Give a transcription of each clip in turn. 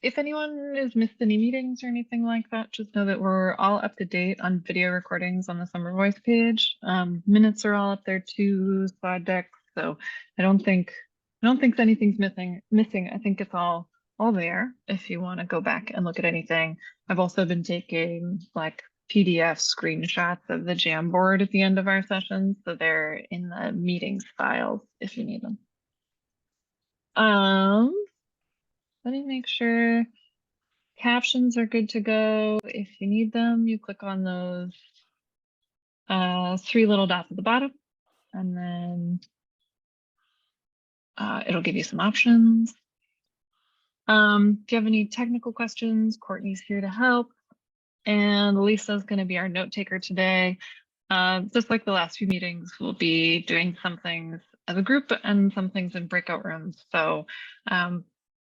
If anyone has missed any meetings or anything like that, just know that we're all up to date on video recordings on the Summer Voice page. Minutes are all up there too, slide decks. So I don't think anything's missing. I think it's all there if you want to go back and look at anything. I've also been taking like PDF screenshots of the Jamboard at the end of our sessions, so they're in the meetings files if you need them. Let me make sure captions are good to go. If you need them, you click on those 3 little dots at the bottom, and then it'll give you some options. If you have any technical questions, Courtney's here to help. And Lisa's going to be our note taker today. Just like the last few meetings, we'll be doing some things as a group and some things in breakout rooms. So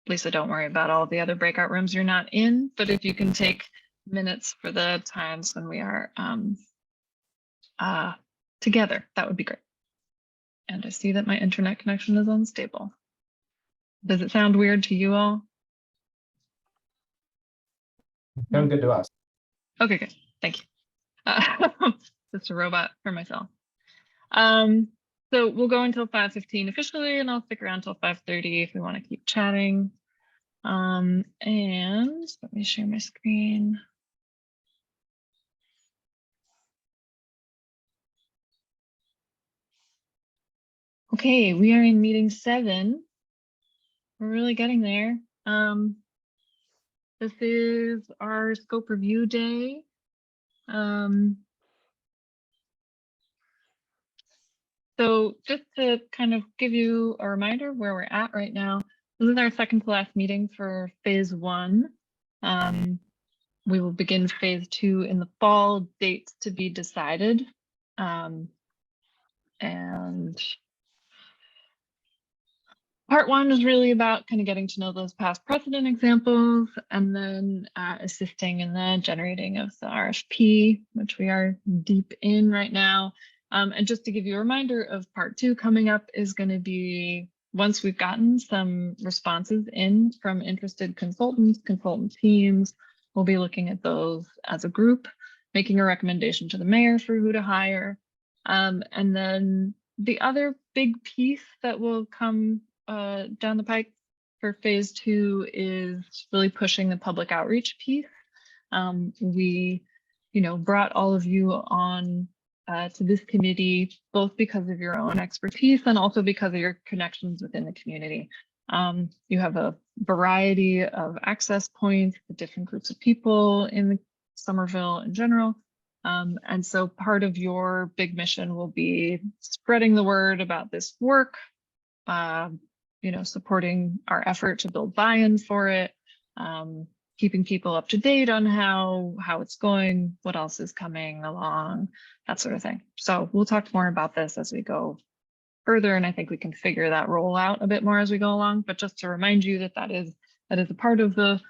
Lisa, don't worry about all the other breakout rooms you're not in, but if you can take minutes for the times when we are together, that would be great. And I see that my internet connection is unstable. Does it sound weird to you all? Sounds good to us. Okay, good. Thank you. Just a robot for myself. So we'll go until 5:15 officially, and I'll stick around till 5:30 if we want to keep chatting. And let me share my screen. Okay, we are in meeting 7. We're really getting there. This is our scope review day. So just to kind of give you a reminder of where we're at right now, this is our second to last meeting for phase 1. We will begin phase 2 in the fall, dates to be decided. And part 1 is really about kind of getting to know those past precedent examples, and then assisting in the generating of the RFP, which we are deep in right now. And just to give you a reminder of part 2 coming up is going to be once we've gotten some responses in from interested consultants, consultant teams, we'll be looking at those as a group, making a recommendation to the mayor for who to hire. And then the other big piece that will come down the pike for phase 2 is really pushing the public outreach piece. We, brought all of you on to this committee, both because of your own expertise and also because of your connections within the community. You have a variety of access points to different groups of people in Somerville in general. And so part of your big mission will be spreading the word about this work, supporting our effort to build buy-in for it, keeping people up to date on how it's going, what else is coming along, that sort of thing. So we'll talk more about this as we go further, and I think we can figure that role out a bit more as we go along. But just to remind you that is a part of the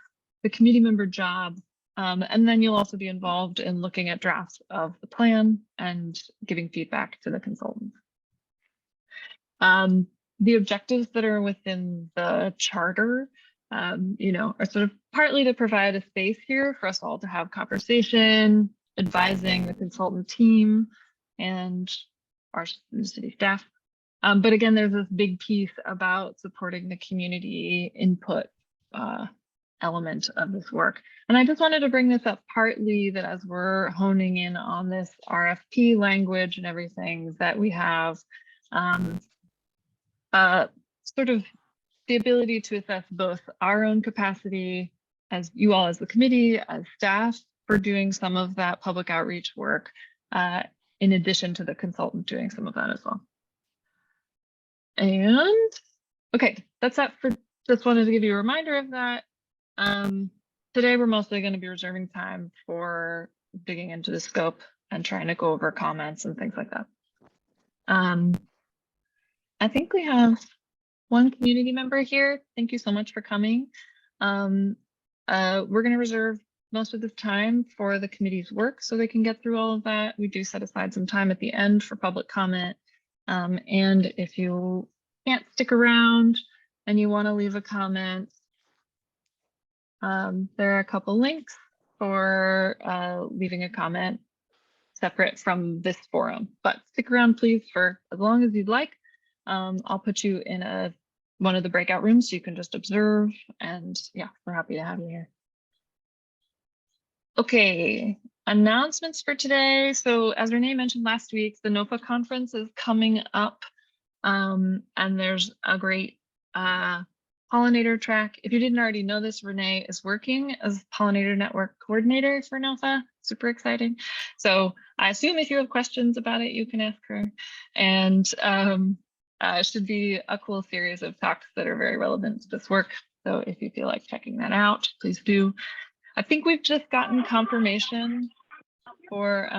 committee member job. And then you'll also be involved in looking at drafts of the plan and giving feedback to the consultants. The objectives that are within the charter, are sort of partly to provide a space here for us all to have conversation, advising the consultant team and our city staff. But again, there's this big piece about supporting the community input element of this work. And I just wanted to bring this up partly that as we're honing in on this RFP language and everything, that we have sort of the ability to assess both our own capacity as you all as the committee, as staff, for doing some of that public outreach work, in addition to the consultant doing some of that as well. And okay, that's that for, just wanted to give you a reminder of that. Today we're mostly going to be reserving time for digging into the scope and trying to go over comments and things like that. I think we have one community member here. Thank you so much for coming. We're going to reserve most of this time for the committee's work so they can get through all of that. We do set aside some time at the end for public comment. And if you can't stick around, and you want to leave a comment, there are a couple links for leaving a comment separate from this forum, but stick around please for as long as you'd like. I'll put you in one of the breakout rooms so you can just observe, and yeah, we're happy to have you here. Okay, announcements for today. So as Renee mentioned last week, the NOFA conference is coming up, and there's a great pollinator track. If you didn't already know this, Renee is working as pollinator network coordinator for NOFA. Super exciting. So I assume if you have questions about it, you can ask her. And it should be a cool series of talks that are very relevant to this work. So if you feel like checking that out, please do. I think we've just gotten confirmation for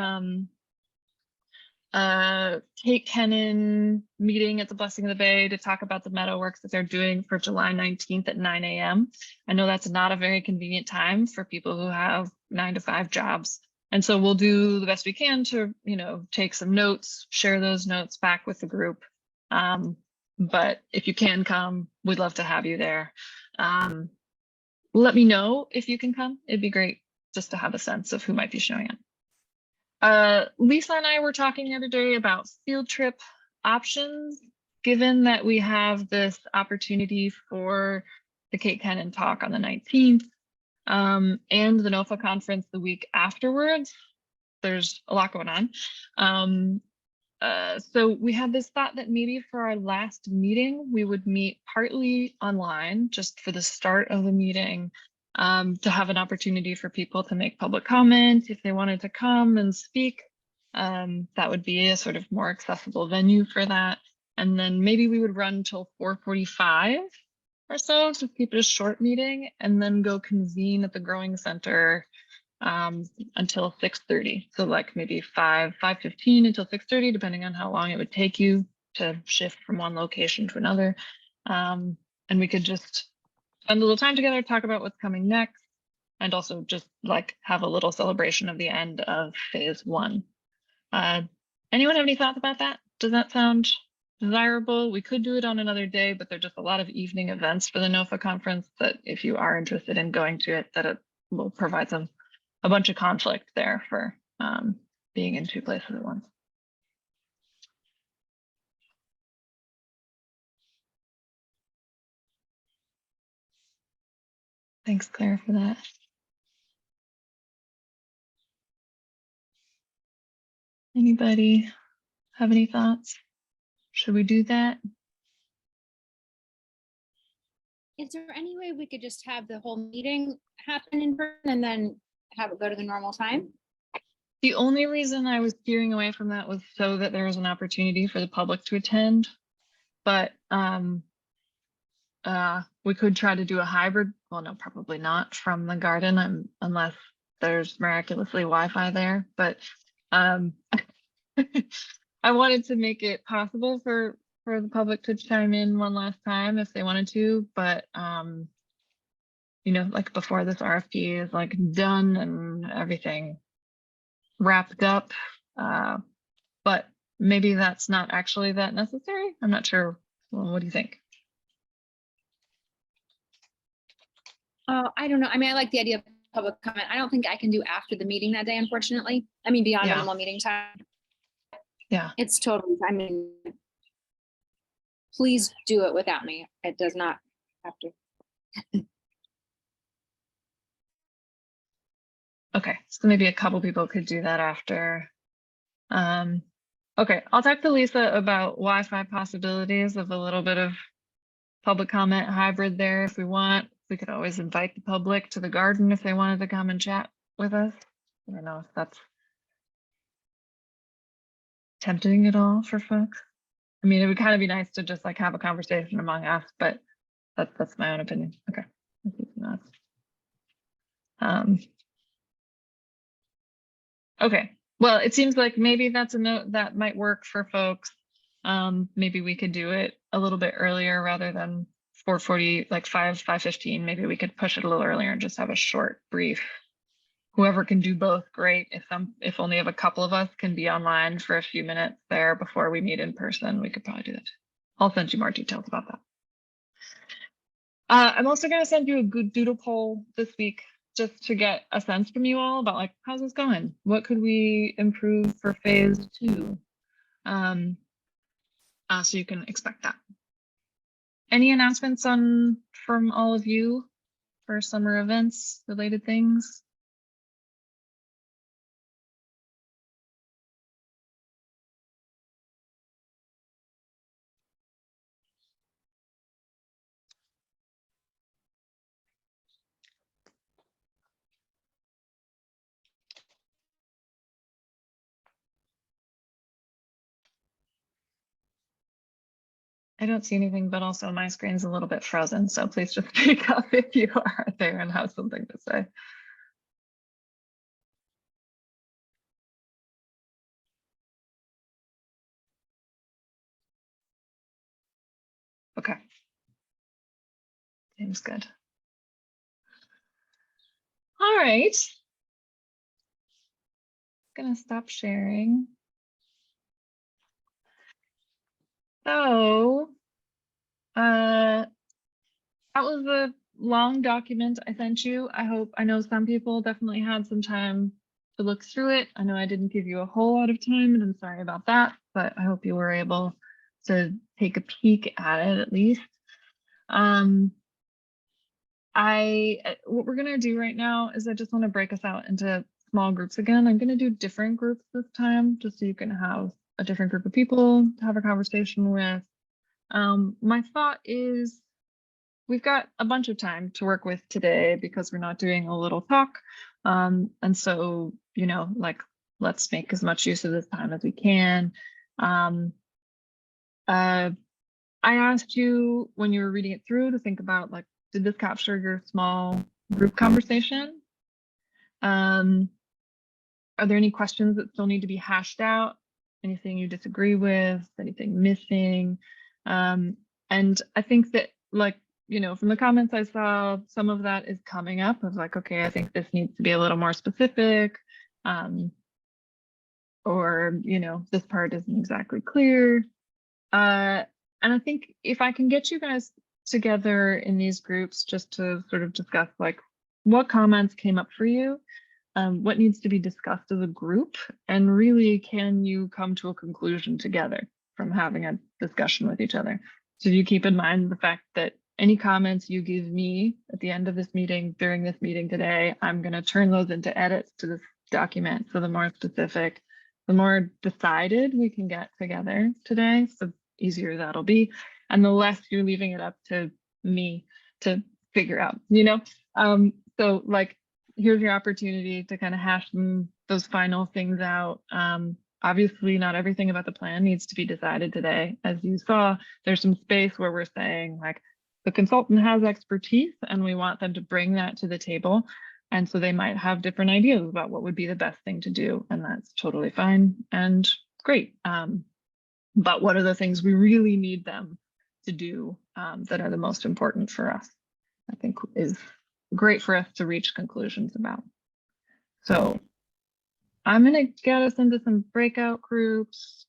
Kate Kennan meeting at the Blessing of the Bay to talk about the meadow works that they're doing for July 19th at 9 a.m. I know that's not a very convenient time for people who have 9-to-5 jobs. And so we'll do the best we can to, take some notes, share those notes back with the group. But if you can come, we'd love to have you there. Let me know if you can come. It'd be great just to have a sense of who might be showing up. Lisa and I were talking the other day about field trip options, given that we have this opportunity for the Kate Kennan talk on the 19th and the NOFA conference the week afterwards. There's a lot going on. So we had this thought that maybe for our last meeting, we would meet partly online just for the start of the meeting, to have an opportunity for people to make public comment if they wanted to come and speak. That would be a sort of more accessible venue for that. And then maybe we would run till 4:45 or so to keep it a short meeting, and then go convene at the Growing Center until 6:30. So like maybe 5:15 until 6:30, depending on how long it would take you to shift from one location to another. And we could just spend a little time together, talk about what's coming next, and also just like have a little celebration of the end of phase 1. Anyone have any thoughts about that? Does that sound desirable? We could do it on another day, but there's just a lot of evening events for the NOFA conference that if you are interested in going to it, that it will provide a bunch of conflict there for being in 2 places at once. Thanks, Claire, for that. Anybody have any thoughts? Should we do that? Is there any way we could just have the whole meeting happen in person and then have it go to the normal time? The only reason I was steering away from that was so that there was an opportunity for the public to attend, but we could try to do a hybrid. Well, no, probably not from the garden, unless there's miraculously Wi-Fi there. But I wanted to make it possible for the public to chime in one last time if they wanted to. But like before this RFP is like done and everything wrapped up. But maybe that's not actually that necessary. I'm not sure. Well, what do you think? I don't know. I mean, I like the idea of public comment. I don't think I can do after the meeting that day, unfortunately. I mean, beyond normal meeting time. Yeah. It's totally, please do it without me. It does not have to. Okay, so maybe a couple people could do that after. Okay, I'll talk to Lisa about Wi-Fi possibilities of a little bit of public comment hybrid there if we want. We could always invite the public to the garden if they wanted to come and chat with us. I don't know if that's tempting at all for folks. I mean, it would kind of be nice to just like have a conversation among us, but that's my own opinion. Okay. Okay, well, it seems like maybe that's a note that might work for folks. Maybe we could do it a little bit earlier rather than 4:40, like 5:15. Maybe we could push it a little earlier and just have a short brief. Whoever can do both, great. If only a couple of us can be online for a few minutes there before we meet in person, we could probably do that. I'll send you more details about that. I'm also going to send you a good doodle poll this week just to get a sense from you all about like, how's this going? What could we improve for phase 2? So you can expect that. Any announcements from all of you for summer events related things? I don't see anything, but also my screen's a little bit frozen, so please just speak up if you are there and have something to say. Okay. Seems good. All right. Gonna stop sharing. So, that was a long document I sent you. I know some people definitely had some time to look through it. I know I didn't give you a whole lot of time, and I'm sorry about that, but I hope you were able to take a peek at it at least. What we're gonna do right now is I just want to break us out into small groups again. I'm gonna do different groups this time, just so you can have a different group of people to have a conversation with. My thought is we've got a bunch of time to work with today because we're not doing a little talk. And so, you know, like, let's make as much use of this time as we can. I asked you when you were reading it through to think about like, did this capture your small group conversation? Are there any questions that still need to be hashed out? Anything you disagree with? Anything missing? And I think that, like, you know, from the comments I saw, some of that is coming up of like, okay, I think this needs to be a little more specific. Or, you know, this part isn't exactly clear. And I think if I can get you guys together in these groups just to sort of discuss like what comments came up for you, what needs to be discussed as a group, and really can you come to a conclusion together from having a discussion with each other. So you keep in mind the fact that any comments you give me at the end of this meeting, during this meeting today, I'm going to turn those into edits to this document. So the more specific, the more decided we can get together today, the easier that'll be. And the less you're leaving it up to me to figure out, you know? So like, here's your opportunity to kind of hash those final things out. Obviously, not everything about the plan needs to be decided today. As you saw, there's some space where we're saying like the consultant has expertise and we want them to bring that to the table. And so they might have different ideas about what would be the best thing to do. And that's totally fine and great. But what are the things we really need them to do that are the most important for us? I think is great for us to reach conclusions about. So I'm going to get us into some breakout groups.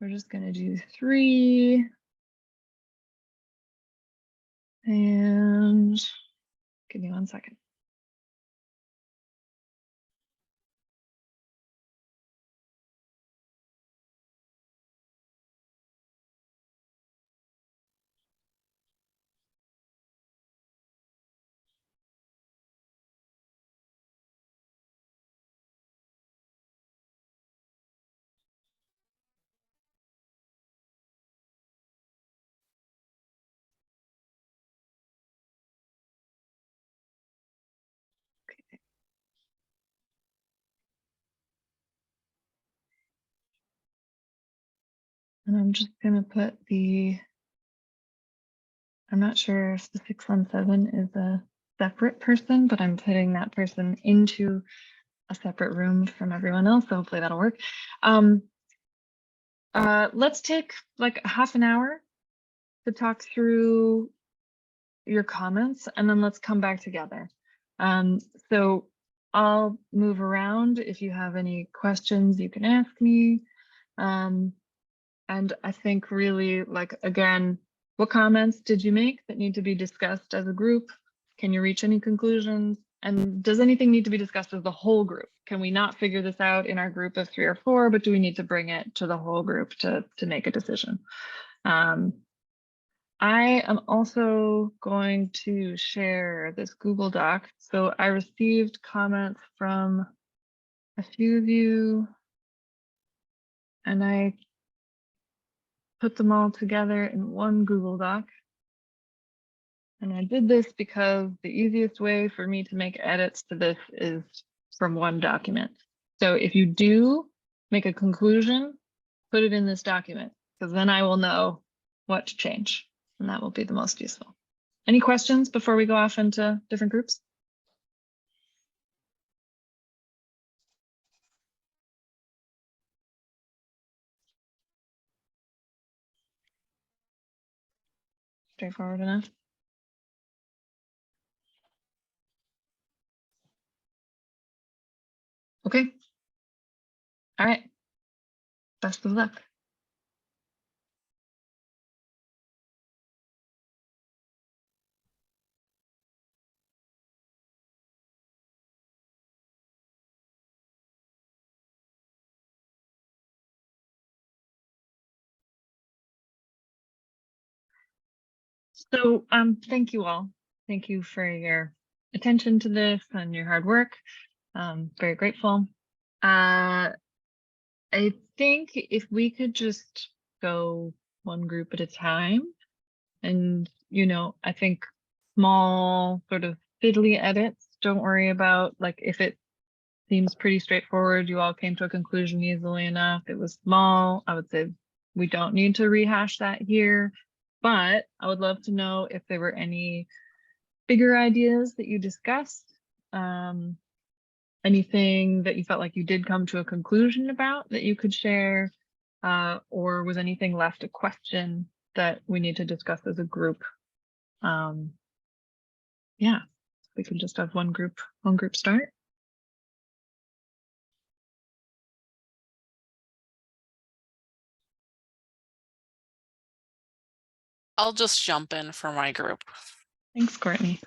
We're just going to do 3. And give me 1 second. And I'm just going to put I'm not sure if the 617 is a separate person, but I'm putting that person into a separate room from everyone else. So hopefully that'll work. Let's take like a half an hour to talk through your comments and then let's come back together. So I'll move around. If you have any questions, you can ask me. And I think really like, again, What comments did you make that need to be discussed as a group? Can you reach any conclusions? And does anything need to be discussed as the whole group? Can we not figure this out in our group of 3 or 4, but do we need to bring it to the whole group to make a decision? I am also going to share this Google Doc. So I received comments from a few of you, and I put them all together in one Google Doc. And I did this because the easiest way for me to make edits to this is from one document. So if you do make a conclusion, put it in this document, because then I will know what to change, and that will be the most useful. Any questions before we go off into different groups? Straightforward enough. Okay. All right. Best of luck. So thank you all. Thank you for your attention to this and your hard work. Very grateful. I think if we could just go one group at a time, and I think small sort of fiddly edits, don't worry about, like, if it seems pretty straightforward, you all came to a conclusion easily enough, it was small, I would say we don't need to rehash that here. But I would love to know if there were any bigger ideas that you discussed, anything that you felt like you did come to a conclusion about that you could share, or was anything left a question that we need to discuss as a group? Yeah, we can just have one group start. I'll just jump in for my group. Thanks, Courtney.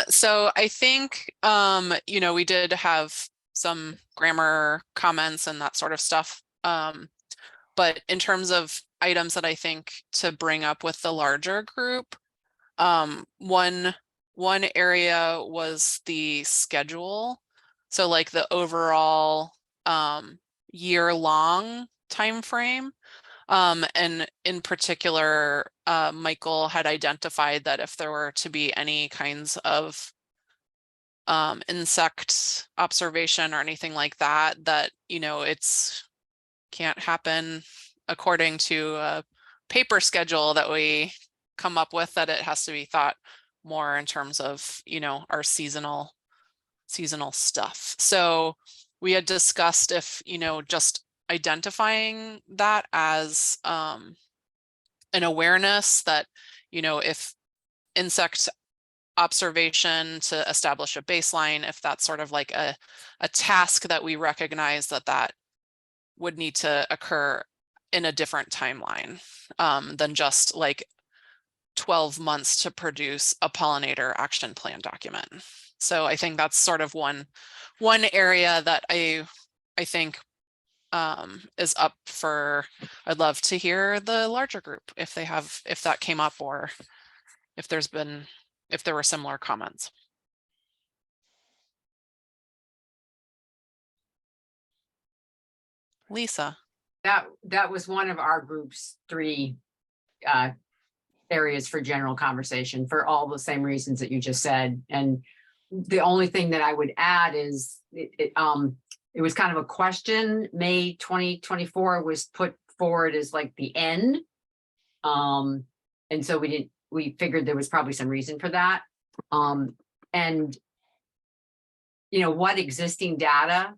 So I think, we did have some grammar comments and that sort of stuff. But in terms of items that I think to bring up with the larger group, one area was the schedule. So like the overall year-long time frame. And in particular, Michael had identified that if there were to be any kinds of insect observation or anything like that, it's can't happen according to a paper schedule that we come up with, that it has to be thought more in terms of, our seasonal stuff. So we had discussed if, just identifying that as an awareness that, if insect observation to establish a baseline, if that's sort of like a task that we recognize that would need to occur in a different timeline than just like 12 months to produce a pollinator action plan document. So I think that's sort of one area that I think is up for. I'd love to hear the larger group if that came up, or if there were similar comments. Lisa. That was one of our group's 3 areas for general conversation, for all the same reasons that you just said. And the only thing that I would add is it was kind of a question. May 2024 was put forward as like the end. And so we figured there was probably some reason for that. And what existing data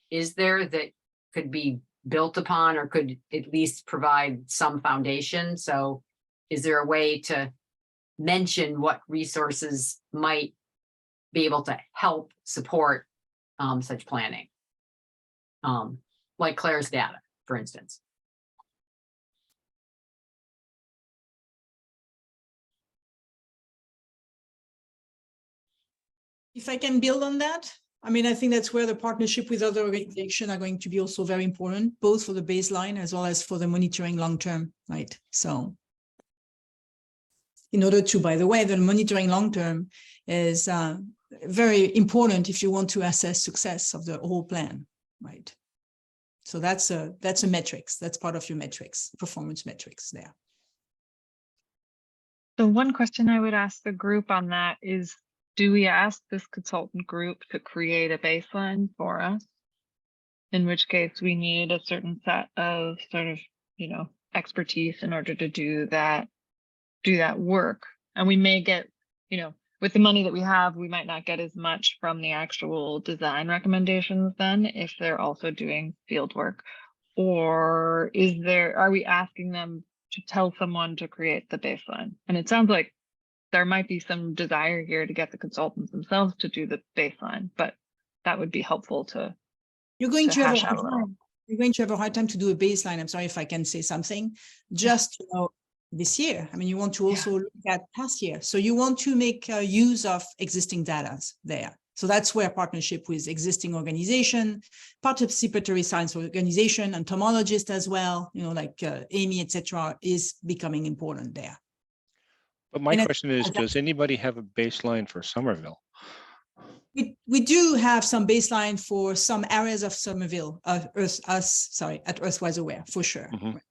is there that could be built upon, or could at least provide some foundation? So is there a way to mention what resources might be able to help support such planning? Like Claire's data, for instance. If I can build on that, I mean, I think that's where the partnership with other organizations are going to be also very important, both for the baseline as well as for the monitoring long term, right? So in order to, by the way, the monitoring long term is very important if you want to assess success of the whole plan, right? So that's a metrics. That's part of your metrics, performance metrics there. So one question I would ask the group on that is, do we ask this consultant group to create a baseline for us? In which case we need a certain set of sort of, you know, expertise in order to do that work. And we may get, you know, with the money that we have, we might not get as much from the actual design recommendations then if they're also doing field work. Or are we asking them to tell someone to create the baseline? And it sounds like there might be some desire here to get the consultants themselves to do the baseline, but that would be helpful to You're going to have a hash out hard a little. time. You're going to have a hard time to do a baseline. I'm sorry if I can say something. Just, you know, this year. I mean, you want to also look at past year. So you want to make use of existing data there. So that's where partnership with existing organization, participatory science organization, entomologists as well, you know, like Amy, etc., is becoming important there. But my And question is, does anybody have a baseline for Somerville? We do have some baseline for some areas of Somerville, at Earthwise Aware, for sure. Mhm.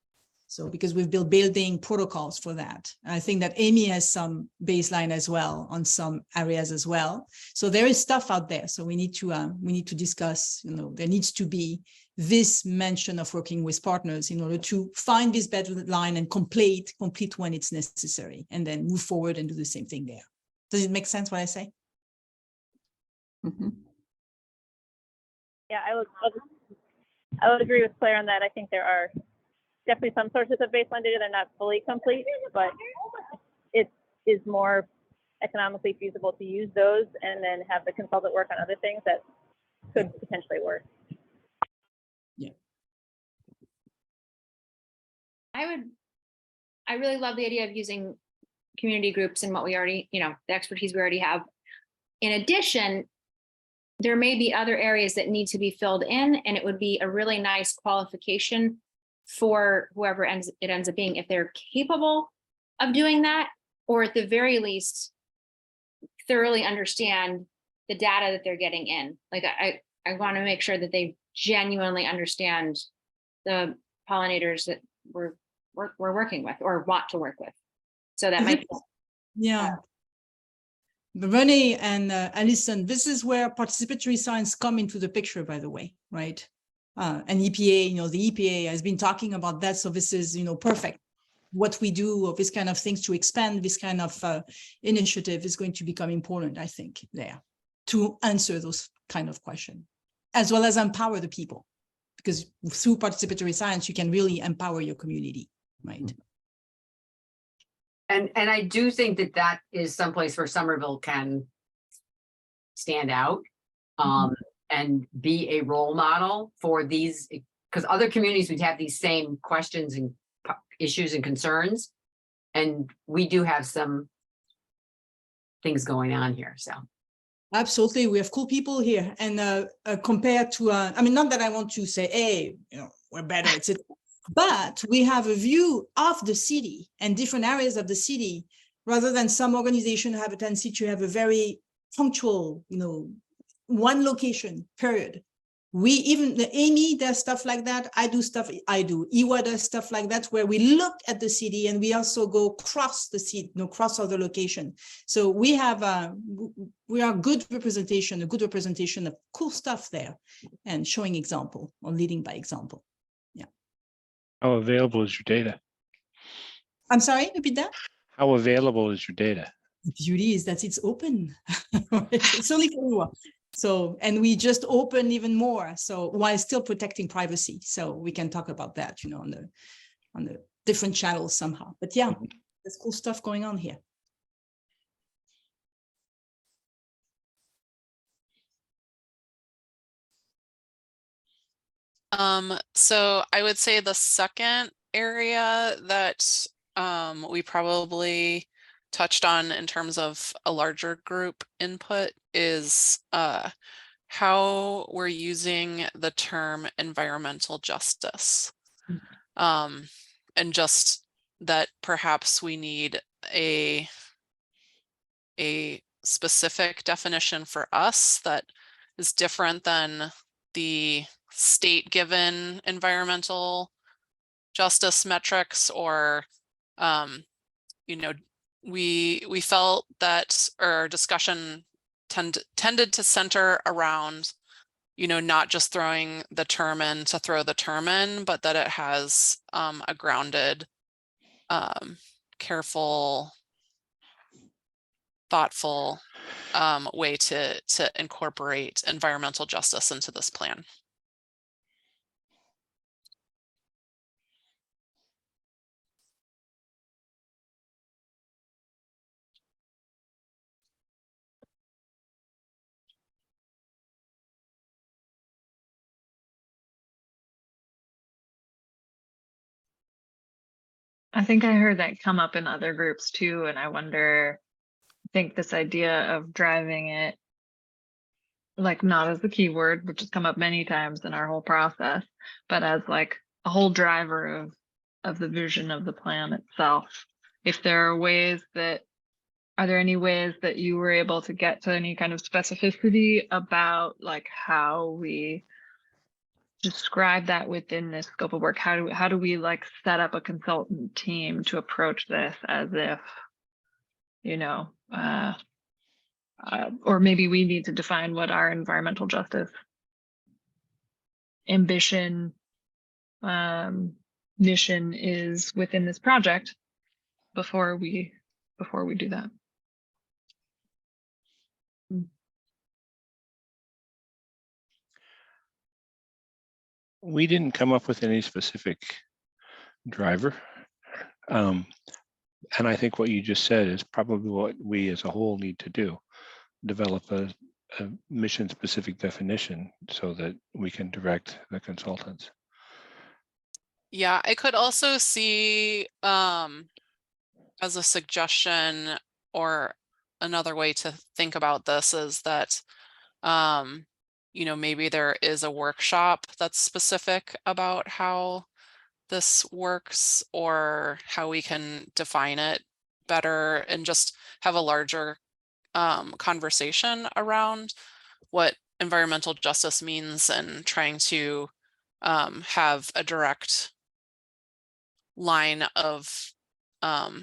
So because we've built building protocols for that. I think that Amy has some baseline as well on some areas as well. So there is stuff out there. So we need to discuss, you know, there needs to be this mention of working with partners in order to find this baseline and complete when it's necessary, and then move forward and do the same thing there. Does it make sense what I say? Mhm. Yeah, I would agree with Claire on that. I think there are definitely some sources of baseline data that are not fully complete, but it is more economically feasible to use those and then have the consultant work on other things that could potentially work. I really love the idea of using community groups and what we already, you know, the expertise we already have. In addition, there may be other areas that need to be filled in, and it would be a really nice qualification for whoever it ends up being, if they're capable of doing that, or at the very least, thoroughly understand the data that they're getting in. Like I want to make sure that they genuinely understand the pollinators that we're working with or want to work with. So that might be. Yeah. Renee and Alison, this is where participatory science come into the picture, by the way, right? And EPA, you know, the EPA has been talking about that. So this is, you know, perfect. What we do of this kind of things to expand this kind of initiative is going to become important, I think, there to answer those kind of questions, as well as empower the people, because through participatory science, you can really empower your community, right? And I do think that is someplace where Somerville can stand out and be a role model for these, because other communities would have these same questions and issues and concerns. And we do have some things going on here, so. Absolutely, we have cool people here, and compared to, I mean, not that I want to say, hey, you know, we're better, etc. But we have a view of the city and different areas of the city, rather than some organizations have a tendency to have a very punctual, you know, one location, period. The Amy does stuff like that. I do stuff, Iwa does stuff like that, where we look at the city and we also go cross the city, you know, cross other location. So we have a good representation of cool stuff there, and showing example or leading by example. How available is your data? I'm sorry, repeat that. How available is your data? The beauty is that it's open. It's only for everyone. So, and we just open even more. So while still protecting privacy. So we can talk about that, you know, on the different channels somehow. But yeah, there's cool stuff going on here. So I would say the second area that we probably touched on in terms of a larger group input is how we're using the term environmental justice. And just that perhaps we need a specific definition for us that is different than the state given environmental justice metrics, or you know, we felt that our discussion tended to center around, you know, not just throwing the term in to throw the term in, but that it has a grounded, careful, thoughtful way to incorporate environmental justice into this plan. I think I heard that come up in other groups too, and I wonder, I think this idea of driving it like not as the keyword, which has come up many times in our whole process, but as like a whole driver of the vision of the plan itself. If there are ways that, are there any ways that you were able to get to any kind of specificity about like how we describe that within this scope of work? How do we like set up a consultant team to approach this as if, you know, or maybe we need to define what our environmental justice ambition, mission is within this project before we do that. We didn't come up with any specific driver. And I think what you just said is probably what we as a whole need to do. Develop a mission specific definition so that we can direct the consultants. Yeah, I could also see as a suggestion, or another way to think about this is that you know, maybe there is a workshop that's specific about how this works or how we can define it better, and just have a larger conversation around what environmental justice means, and trying to have a direct line of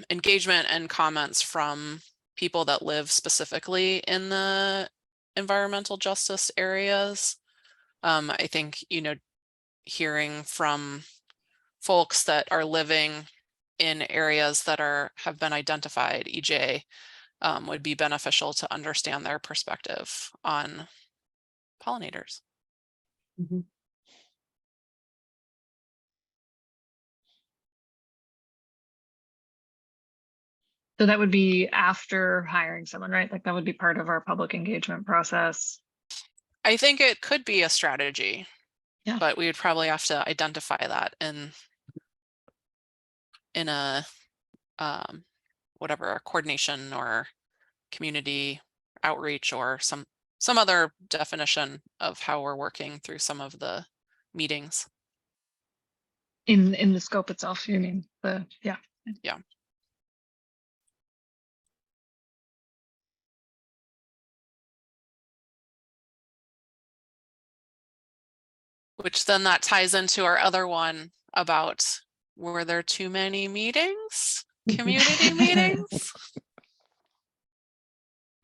engagement and comments from people that live specifically in the environmental justice areas. I think, you know, hearing from folks that are living in areas that have been identified EJ would be beneficial to understand their perspective on pollinators. Mm-hmm. So that would be after hiring someone, right? Like that would be part of our public engagement process. I think it could be a strategy, yeah, but we would probably have to identify that in a whatever, a coordination or community outreach, or some other definition of how we're working through some of the meetings. In the scope itself, you mean? Yeah. Which then that ties into our other one about, were there too many meetings? Community meetings?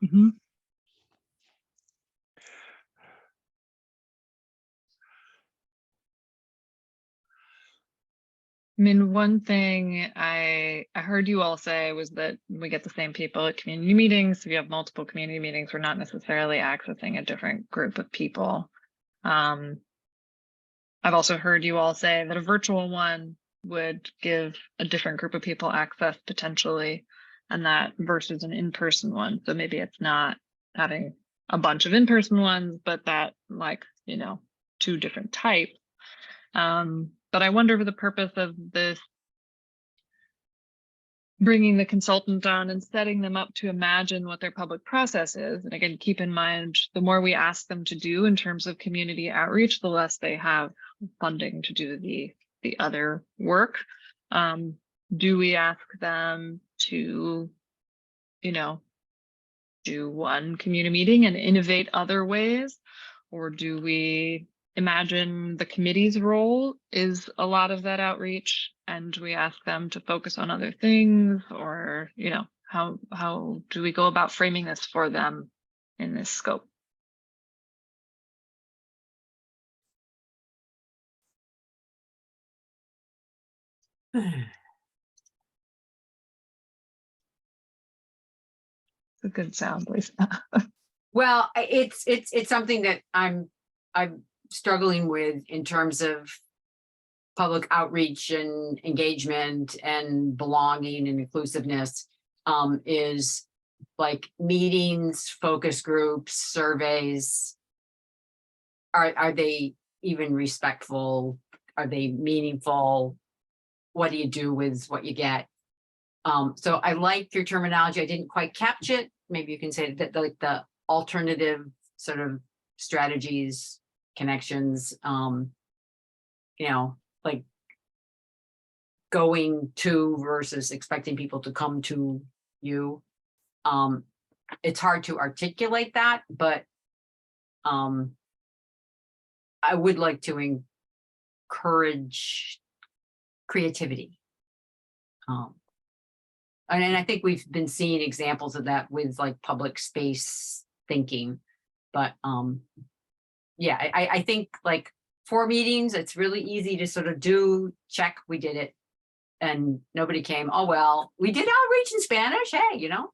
Mm-hmm. I mean, one thing I heard you all say was that we get the same people at community meetings. If you have multiple community meetings, we're not necessarily accessing a different group of people. I've also heard you all say that a virtual one would give a different group of people access potentially, and that versus an in-person one. So maybe it's not having a bunch of in-person ones, but that, like, you know, two different types. But I wonder, for the purpose of this bringing the consultant on and setting them up to imagine what their public process is. And again, keep in mind, the more we ask them to do in terms of community outreach, the less they have funding to do the other work. Do we ask them to, you know, do one community meeting and innovate other ways? Or do we imagine the committee's role is a lot of that outreach and we ask them to focus on other things? Or, you know, how do we go about framing this for them in this scope? It's a good sound, Lisa. Well, it's something that I'm struggling with in terms of public outreach and engagement and belonging and inclusiveness, is like meetings, focus groups, surveys. Are they even respectful? Are they meaningful? What do you do with what you get? So I like your terminology. I didn't quite catch it. Maybe you can say that, like, the alternative sort of strategies, connections, you know, like going to versus expecting people to come to you. It's hard to articulate that, but I would like to encourage creativity. And I think we've been seeing examples of that with like public space thinking, but yeah, I think like 4 meetings, it's really easy to sort of do, check, we did it, and nobody came. Oh, well, we did outreach in Spanish, hey, you know?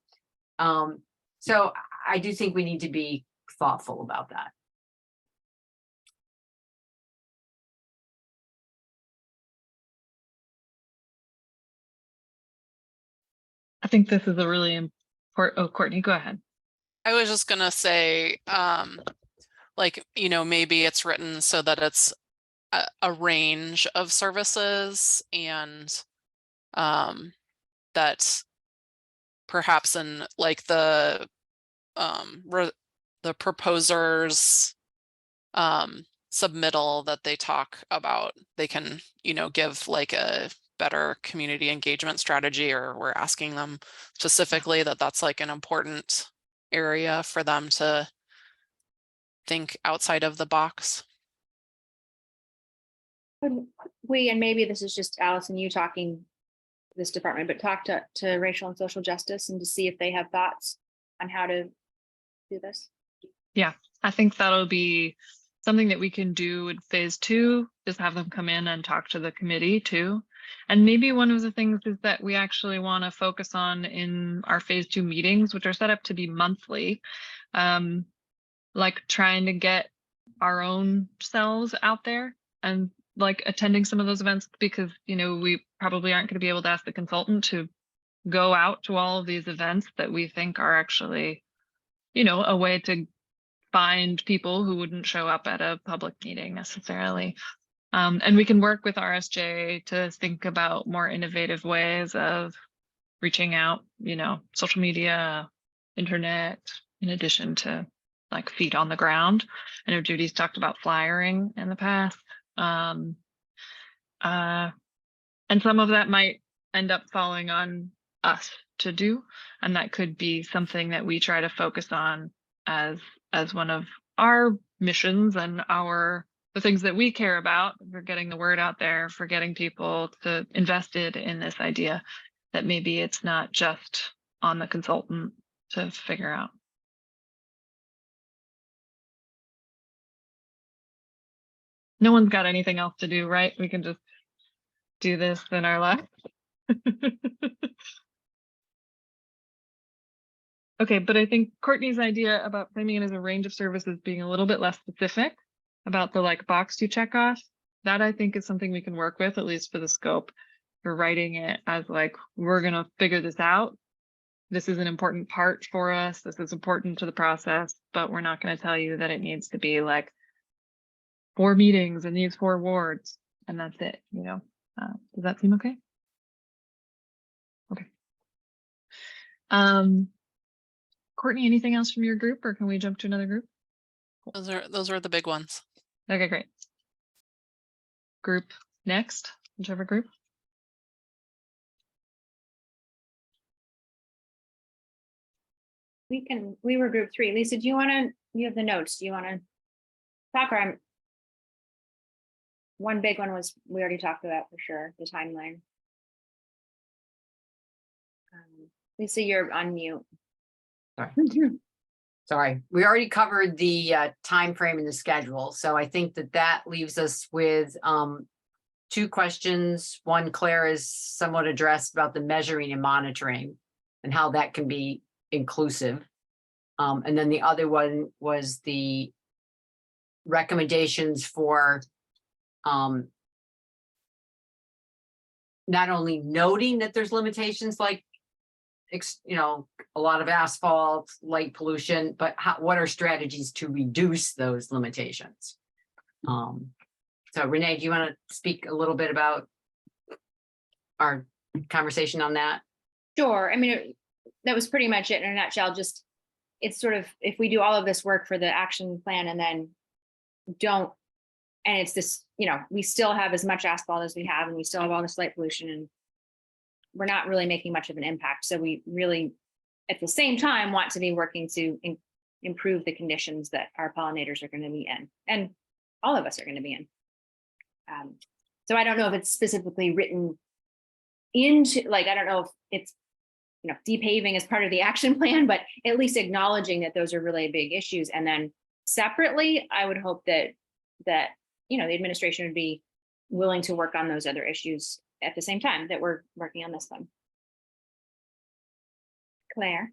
So I do think we need to be thoughtful about that. I think this is a really important, oh, Courtney, go ahead. I was just gonna say, like, you know, maybe it's written so that it's a range of services, and that perhaps in like the proposers submittal that they talk about, they can, you know, give like a better community engagement strategy, or we're asking them specifically that that's like an important area for them to think outside of the box. Could we, and maybe this is just Alice and you talking this department, but talk to racial and social justice and to see if they have thoughts on how to do this? Yeah, I think that'll be something that we can do in phase 2, is have them come in and talk to the committee too. And maybe one of the things is that we actually want to focus on in our phase 2 meetings, which are set up to be monthly, like trying to get our own selves out there and like attending some of those events, because, you know, we probably aren't going to be able to ask the consultant to go out to all of these events that we think are actually, you know, a way to find people who wouldn't show up at a public meeting necessarily. And we can work with RSJ to think about more innovative ways of reaching out, you know, social media, internet, in addition to like feet on the ground. I know Judy's talked about flyering in the past. And some of that might end up falling on us to do. And that could be something that we try to focus on as one of our missions and the things that we care about, for getting the word out there, for getting people to invested in this idea, that maybe it's not just on the consultant to figure out. No one's got anything else to do, right? We can just do this in our life. Okay, but I think Courtney's idea about framing it as a range of services being a little bit less specific about the like box you check off, that I think is something we can work with, at least for the scope, for writing it as like, we're going to figure this out. This is an important part for us. This is important to the process, but we're not going to tell you that it needs to be like 4 meetings in these 4 wards and that's it, you know. Does that seem okay? Okay. Courtney, anything else from your group, or can we jump to another group? Those are the big ones. Okay, great. Group next, whichever group. We were group 3. Lisa, do you want to, you have the notes. Do you want to talk, or one big one was, we already talked about for sure, the timeline. Lisa, you're on mute. Sorry. Sorry, we already covered the time frame and the schedule, so I think that leaves us with 2 questions. One, Claire is somewhat addressed about the measuring and monitoring and how that can be inclusive. And then the other one was the recommendations for not only noting that there's limitations like a lot of asphalt, light pollution, but what are strategies to reduce those limitations? So Renee, do you want to speak a little bit about our conversation on that? Sure. I mean, that was pretty much it in a nutshell. Just, it's sort of, if we do all of this work for the action plan and then don't, and it's this, we still have as much asphalt as we have, and we still have all this light pollution, and we're not really making much of an impact. So we really, at the same time, want to be working to improve the conditions that our pollinators are going to be in, and all of us are going to be in. So I don't know if it's specifically written into, like, I don't know if it's, depaving as part of the action plan, but at least acknowledging that those are really big issues. And then separately, I would hope that the administration would be willing to work on those other issues at the same time that we're working on this one. Claire?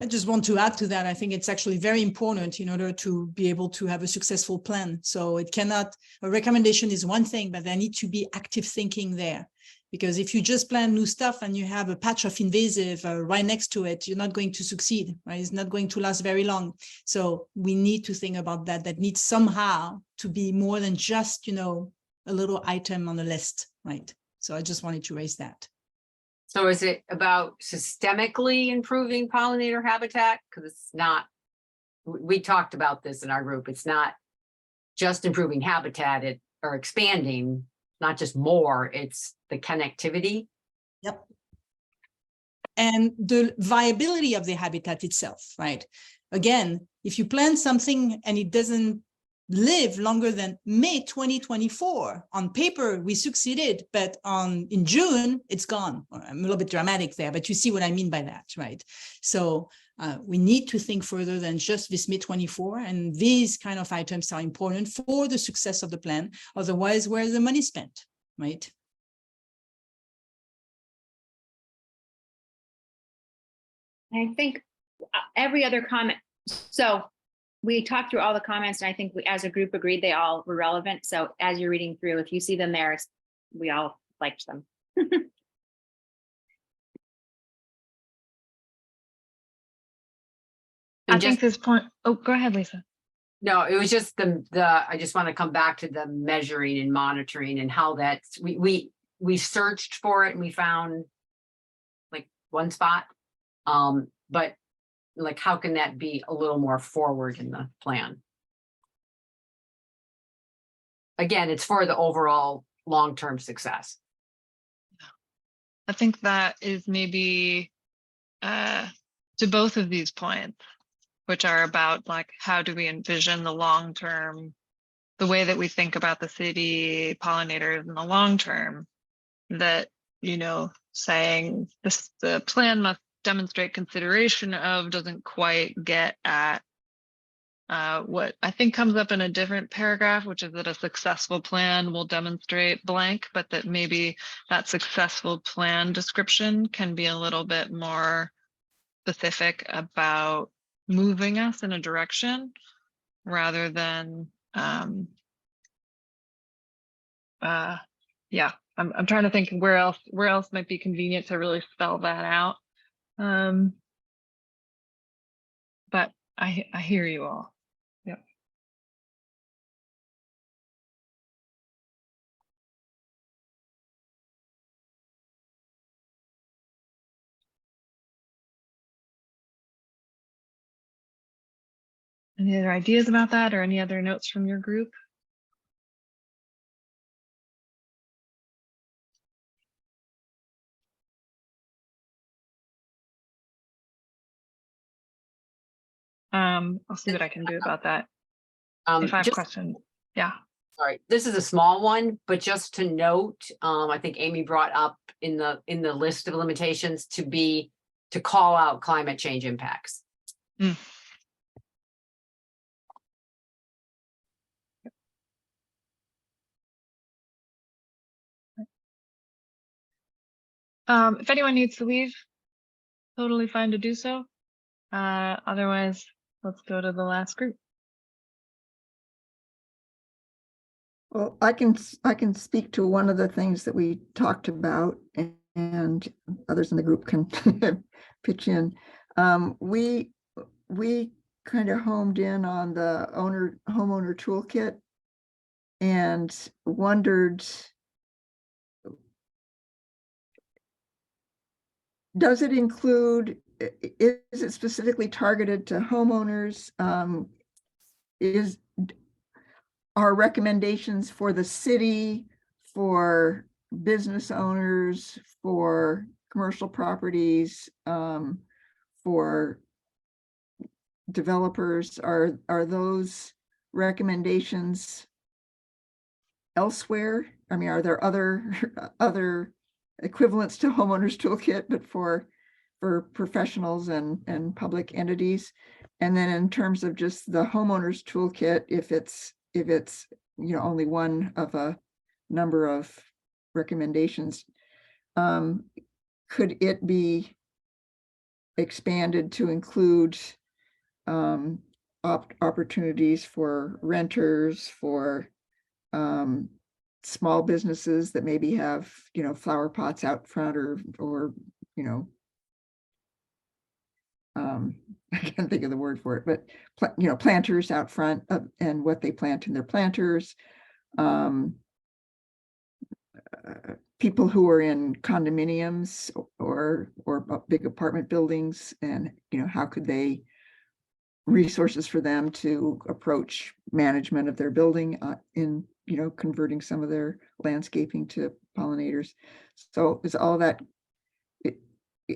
I just want to add to that. I think it's actually very important in order to be able to have a successful plan. So it cannot, a recommendation is one thing, but there need to be active thinking there. Because if you just plan new stuff and you have a patch of invasive right next to it, you're not going to succeed, right? It's not going to last very long. So we need to think about that. That needs somehow to be more than just, a little item on the list, right? So I just wanted to raise that. So is it about systemically improving pollinator habitat? Because it's not, we talked about this in our group. It's not just improving habitat or expanding, not just more, it's the connectivity. Yep. And the viability of the habitat itself, right? Again, if you plant something and it doesn't live longer than May 2024, on paper we succeeded, but in June it's gone. I'm a little bit dramatic there, but you see what I mean by that, right? So we need to think further than just this May 24, and these kind of items are important for the success of the plan. Otherwise, where's the money spent, right? I think every other comment, so we talked through all the comments, and I think we as a group agreed they all were relevant. So as you're reading through, if you see them there, we all liked them. I think this point, oh, go ahead, Lisa. No, it was just I just want to come back to the measuring and monitoring and how that's, we searched for it and we found like one spot. But like, how can that be a little more forward in the plan? Again, it's for the overall long-term success. I think that is maybe to both of these points, which are about like, how do we envision the long term, the way that we think about the city pollinators in the long term, that, saying this, the plan must demonstrate consideration of, doesn't quite get at what I think comes up in a different paragraph, which is that a successful plan will demonstrate blank, but that maybe that successful plan description can be a little bit more specific about moving us in a direction rather than yeah, I'm trying to think where else might be convenient to really spell that out. But I hear you all. Yep. Any other ideas about that or any other notes from your group? I'll see what I can do about that. If I have Just, questions, yeah. sorry, this is a small one, but just to note, I think Amy brought up in the list of limitations to call out climate change impacts. If anyone needs to leave, totally fine to do so. Otherwise, let's go to the last group. Well, I can speak to one of the things that we talked about, and others in the group can pitch in. We kind of homed in on the homeowner toolkit and wondered, does it include, is it specifically targeted to homeowners? Are recommendations for the city, for business owners, for commercial properties, for developers, are those recommendations elsewhere? I mean, are there other equivalents to homeowners toolkit, but for professionals and public entities? And then in terms of just the homeowners toolkit, if it's only one of a number of recommendations, could it be expanded to include opportunities for renters, for small businesses that maybe have flower pots out front, or I can't think of the word for it, but planters out front and what they plant in their planters. People who are in condominiums or big apartment buildings, and how could they resources for them to approach management of their building in converting some of their landscaping to pollinators. So is all that,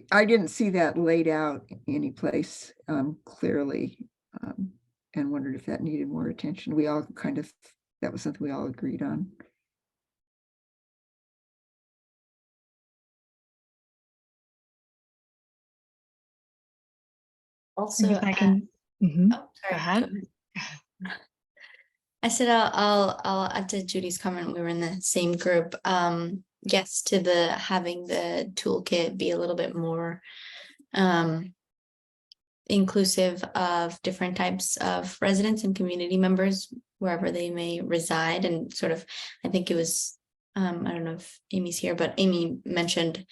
I didn't see that laid out any place clearly, and wondered if that needed more attention. We all that was something we all agreed on. Also, I can. Mm-hmm. oh, sorry. Go ahead. I said I'll add to Judy's comment. We were in the same group. Yes, to the having the toolkit be a little bit more inclusive of different types of residents and community members wherever they may reside, and sort of, I think it was I don't know if Amy's here, but Amy mentioned,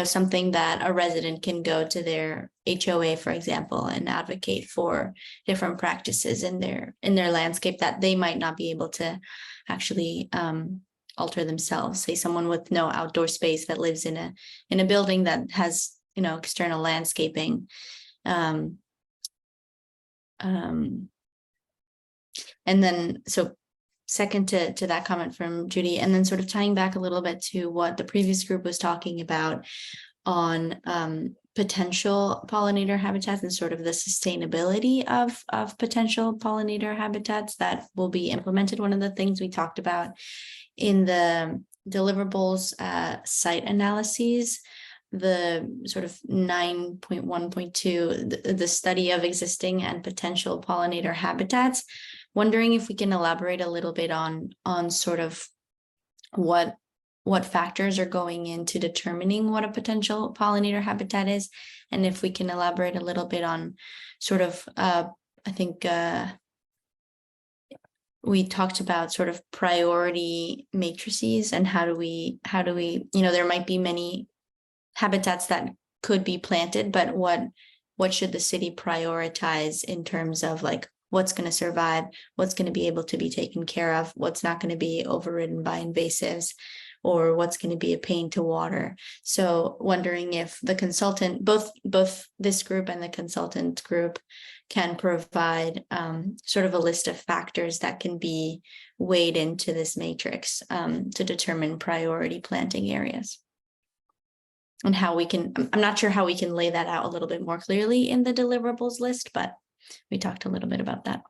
something that a resident can go to their HOA, for example, and advocate for different practices in their landscape that they might not be able to actually alter themselves. Say someone with no outdoor space that lives in a building that has, external landscaping. And then, so second to that comment from Judy, and then sort of tying back a little bit to what the previous group was talking about on potential pollinator habitats and sort of the sustainability of potential pollinator habitats that will be implemented. One of the things we talked about in the deliverables site analyses, the sort of 9.1.2, the study of existing and potential pollinator habitats, wondering if we can elaborate a little bit on sort of what factors are going into determining what a potential pollinator habitat is, and if we can elaborate a little bit on sort of, I think we talked about sort of priority matrices, and how do we, there might be many habitats that could be planted, but what should the city prioritize in terms of like what's going to survive, what's going to be able to be taken care of, what's not going to be overridden by invasives, or what's going to be a pain to water. So wondering if the consultant, both this group and the consultant group, can provide sort of a list of factors that can be weighed into this matrix to determine priority planting areas. And how we can, I'm not sure how we can lay that out a little bit more clearly in the deliverables list, but we talked a little bit about that.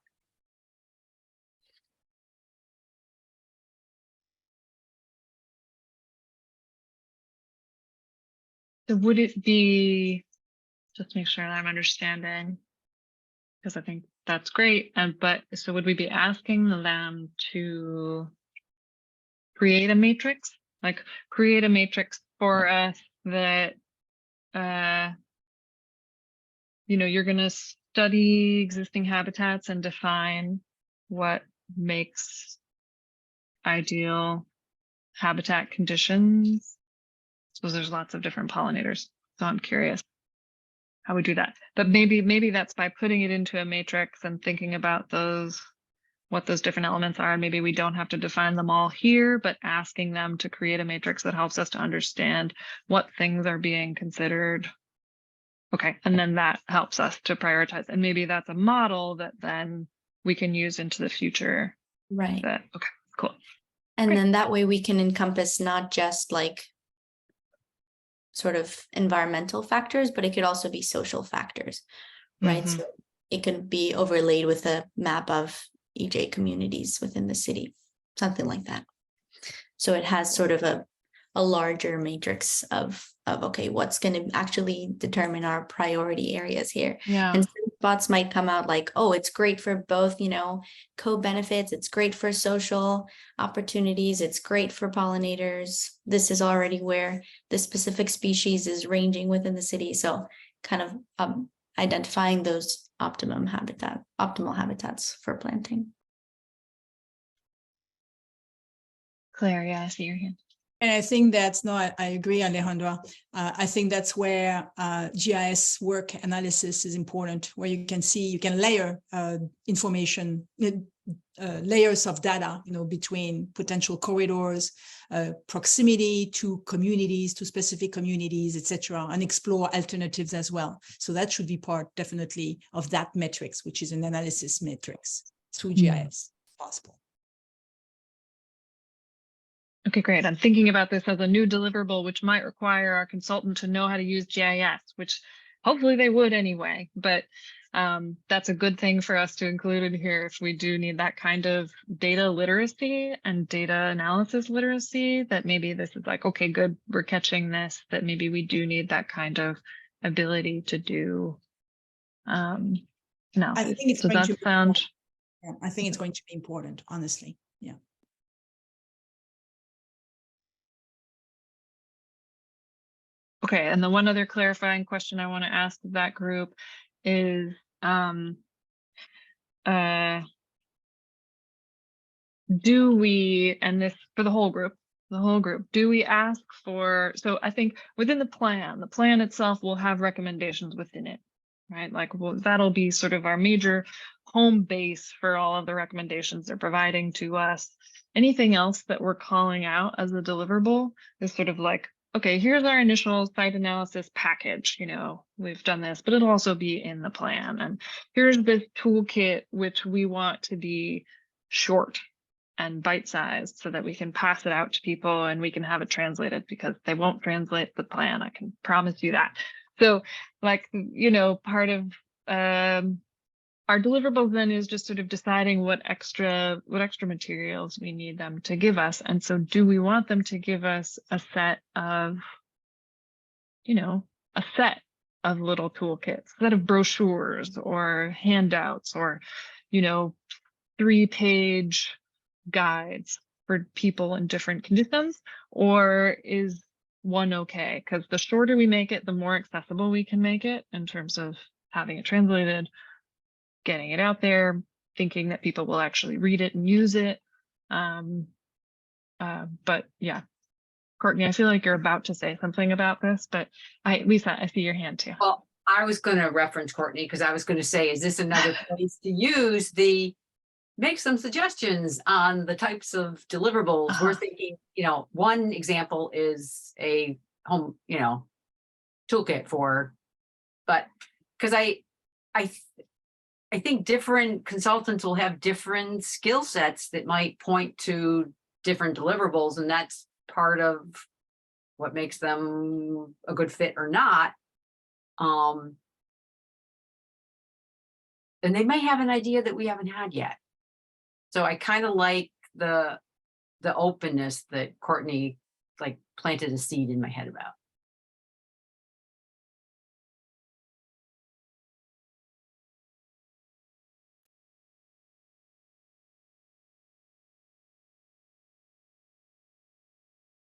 So would it be, just to make sure that I'm understanding, because I think that's great. But so would we be asking them to create a matrix, like create a matrix for us that, you're going to study existing habitats and define what makes ideal habitat conditions? I suppose there's lots of different pollinators, so I'm curious how we do that. But maybe that's by putting it into a matrix and thinking about what those different elements are. And maybe we don't have to define them all here, but asking them to create a matrix that helps us to understand what things are being considered. Okay, and then that helps us to prioritize. And maybe that's a model that then we can use into the future. Right. Okay, cool. And Great. then that way we can encompass not just like sort of environmental factors, but it could also be social factors, right? Mhm. So it could be overlaid with a map of EJ communities within the city, something like that. So it has sort of a larger matrix of okay, what's going to actually determine our priority areas here. Yeah. And some spots might come out like, oh, it's great for both, co-benefits, it's great for social opportunities, it's great for pollinators. This is already where the specific species is ranging within the city. So kind of identifying those optimal habitats for planting. Claire, yeah, I see your hand. And I think that's not, I agree, Alejandra. I think that's where GIS work analysis is important, where you can layer information, layers of data, between potential corridors, proximity to communities, to specific communities, etc., and explore alternatives as well. So that should be part definitely of that matrix, which is an analysis matrix through GIS, possible. Okay, great. I'm thinking about this as a new deliverable, which might require our consultant to know how to use GIS, which hopefully they would anyway. But that's a good thing for us to include in here if we do need that kind of data literacy and data analysis literacy, that maybe this is like, okay, good, we're catching this, that maybe we do need that kind of ability to do analysis. I think it's Does going that to be sound? Yeah, I think it's going to be important, honestly. Yeah. Okay, and the one other clarifying question I want to ask that group is, do we, and this for the whole group, do we ask for, so I think within the plan itself will have recommendations within it, right? Like, well, that'll be sort of our major home base for all of the recommendations they're providing to us. Anything else that we're calling out as a deliverable is sort of like, okay, here's our initial site analysis package, we've done this, but it'll also be in the plan. And here's this toolkit, which we want to be short and bite-sized so that we can pass it out to people and we can have it translated, because they won't translate the plan. I can promise you that. So like, part of our deliverables then is just sort of deciding what extra materials we need them to give us. And so do we want them to give us a set of, little toolkits, a set of brochures or handouts or, 3-page guides for people in different conditions? Or is one okay? Because the shorter we make it, the more accessible we can make it in terms of having it translated, getting it out there, thinking that people will actually read it and use it. But yeah, Courtney, I feel like you're about to say something about this, but Lisa, I see your hand too. Well, I was going to reference Courtney because I was going to say, is this another place to use make some suggestions on the types of deliverables? We're thinking, one example is a home, toolkit but because I think different consultants will have different skill sets that might point to different deliverables, and that's part of what makes them a good fit or not. And they may have an idea that we haven't had yet. So I kind of like the openness that Courtney like planted a seed in my head about.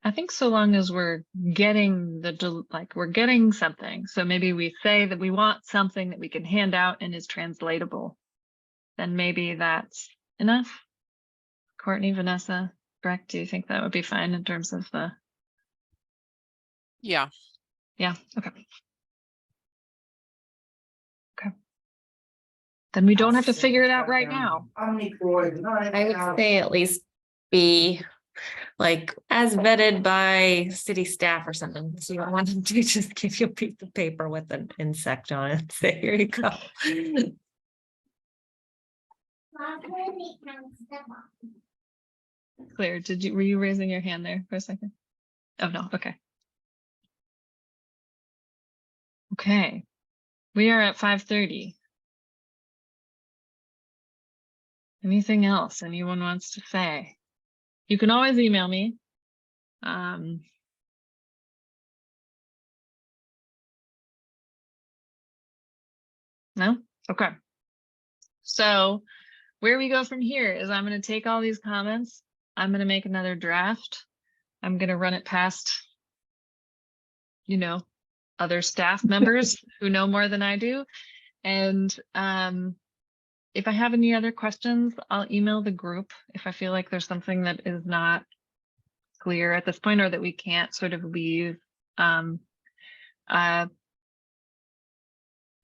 I think so long as we're getting we're getting something. So maybe we say that we want something that we can hand out and is translatable. Then maybe that's enough. Courtney, Vanessa, Breck, do you think that would be fine in terms of the? Yeah. Yeah. Okay. Okay. Then we don't have to figure it out right now. I would say at least be like as vetted by city staff or something. So you don't want them to just give you a piece of paper with an insect on it and say, here you go. Claire, were you raising your hand there for a second? Oh no, okay. Okay. We are at 5:30. Anything else anyone wants to say? You can always email me. No? Okay. So where we go from here is I'm going to take all these comments. I'm going to make another draft. I'm going to run it past, other staff members who know more than I do. And if I have any other questions, I'll email the group if I feel like there's something that is not clear at this point or that we can't sort of leave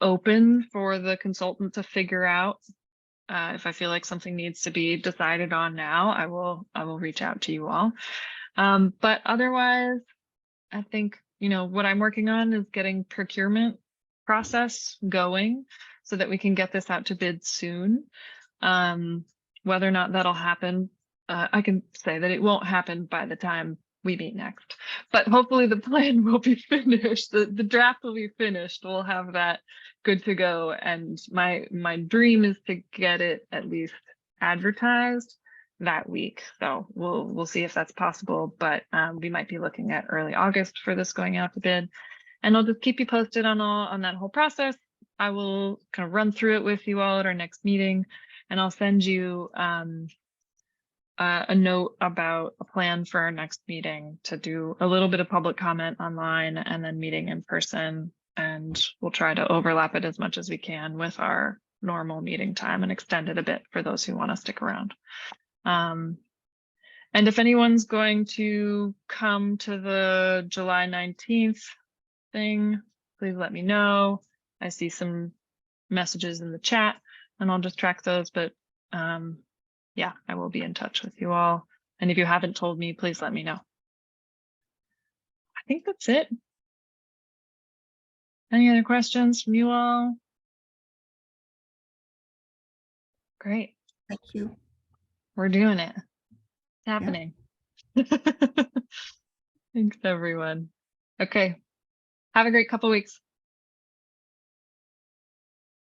open for the consultant to figure out. If I feel like something needs to be decided on now, I will reach out to you all. But otherwise, I think, what I'm working on is getting procurement process going so that we can get this out to bid soon. Whether or not that'll happen, I can say that it won't happen by the time we meet next, but hopefully the plan will be finished. The draft will be finished. We'll have that good to go. And my dream is to get it at least advertised that week. So we'll see if that's possible, but we might be looking at early August for this going out to bid. And I'll just keep you posted on that whole process. I will kind of run through it with you all at our next meeting, and I'll send you a note about a plan for our next meeting to do a little bit of public comment online and then meeting in person. And we'll try to overlap it as much as we can with our normal meeting time and extend it a bit for those who want to stick around. And if anyone's going to come to the July 19th thing, please let me know. I see some messages in the chat and I'll just track those, but yeah, I will be in touch with you all. And if you haven't told me, please let me know. I think that's it. Any other questions from you all? Great. Thank you. We're doing it. It's happening. Thanks, everyone. Okay. Have a great couple weeks.